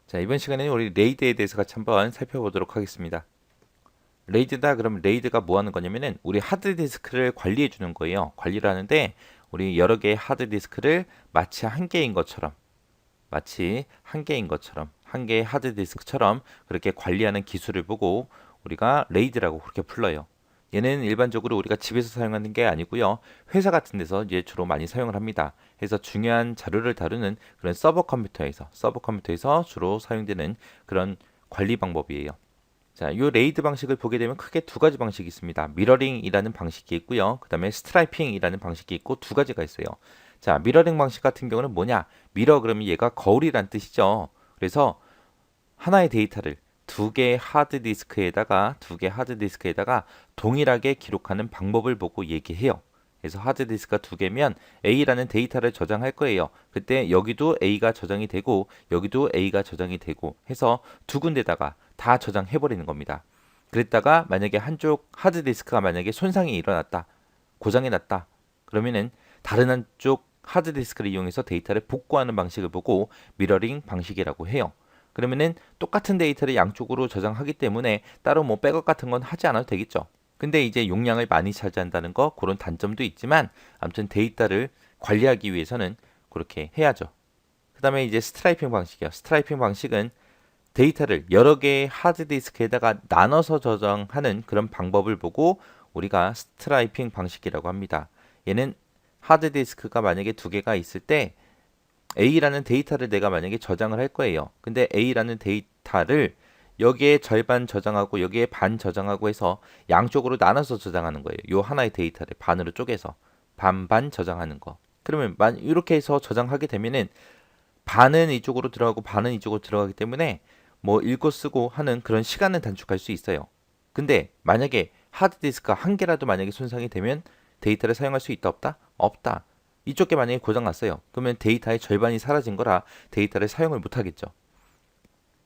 자, 이번 시간에는 우리 레이드에 대해서 같이 한번 살펴보도록 하겠습니다. 레이드다 그러면 레이드가 뭐 하는 거냐면은 우리 하드디스크를 관리해 주는 거예요. 관리를 하는데 우리 여러 개의 하드디스크를 마치 한 개인 것처럼 한 개의 하드디스크처럼 그렇게 관리하는 기술을 보고 우리가 레이드라고 그렇게 불러요. 얘는 일반적으로 우리가 집에서 사용하는 게 아니고요. 회사 같은 데서 이제 주로 많이 사용을 합니다. 그래서 중요한 자료를 다루는 그런 서버 컴퓨터에서 주로 사용되는 그런 관리 방법이에요. 자, 요 레이드 방식을 보게 되면 크게 두 가지 방식이 있습니다. 미러링이라는 방식이 있고요. 그 다음에 스트라이핑이라는 방식이 있고 두 가지가 있어요. 자, 미러링 방식 같은 경우는 뭐냐? 미러 그러면 얘가 거울이란 뜻이죠. 그래서 하나의 데이터를 두 개 하드디스크에다가 동일하게 기록하는 방법을 보고 얘기해요. 그래서 하드디스크가 두 개면 A라는 데이터를 저장할 거예요. 그때 여기도 A가 저장이 되고 여기도 A가 저장이 되고 해서 두 군데다가 다 저장해 버리는 겁니다. 그랬다가 만약에 한쪽 하드디스크가 만약에 손상이 일어났다, 고장이 났다, 그러면은 다른 한쪽 하드디스크를 이용해서 데이터를 복구하는 방식을 보고 미러링 방식이라고 해요. 그러면은 똑같은 데이터를 양쪽으로 저장하기 때문에 따로 뭐 백업 같은 건 하지 않아도 되겠죠. 근데 이제 용량을 많이 차지한다는 거 그런 단점도 있지만 아무튼 데이터를 관리하기 위해서는 그렇게 해야죠. 그 다음에 이제 스트라이핑 방식이요. 스트라이핑 방식은 데이터를 여러 개의 하드디스크에다가 나눠서 저장하는 그런 방법을 보고 우리가 스트라이핑 방식이라고 합니다. 얘는 하드디스크가 만약에 두 개가 있을 때 A라는 데이터를 내가 만약에 저장을 할 거예요. 근데 A라는 데이터를 여기에 절반 저장하고 여기에 반 저장하고 해서 양쪽으로 나눠서 저장하는 거예요. 요 하나의 데이터를 반으로 쪼개서 반반 저장하는 거. 그러면 이렇게 해서 저장하게 되면은 반은 이쪽으로 들어가고 반은 이쪽으로 들어가기 때문에 뭐 읽고 쓰고 하는 그런 시간은 단축할 수 있어요. 근데 만약에 하드디스크가 한 개라도 만약에 손상이 되면 데이터를 사용할 수 있다 없다? 없다. 이쪽 게 만약에 고장 났어요. 그러면 데이터의 절반이 사라진 거라 데이터를 사용을 못 하겠죠.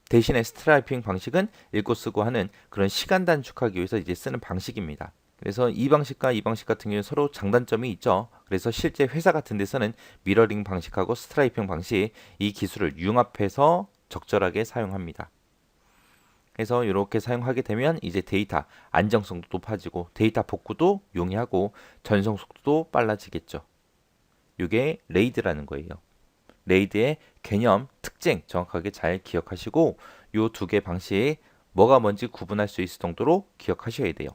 대신에 스트라이핑 방식은 읽고 쓰고 하는 그런 시간 단축하기 위해서 이제 쓰는 방식입니다. 그래서 이 방식과 이 방식 같은 경우는 서로 장단점이 있죠. 그래서 실제 회사 같은 데서는 미러링 방식하고 스트라이핑 방식 이 기술을 융합해서 적절하게 사용합니다. 그래서 이렇게 사용하게 되면 이제 데이터 안정성도 높아지고 데이터 복구도 용이하고 전송 속도도 빨라지겠죠. 이게 레이드라는 거예요. 레이드의 개념, 특징 정확하게 잘 기억하시고 이 두 개 방식 뭐가 뭔지 구분할 수 있을 정도로 기억하셔야 돼요.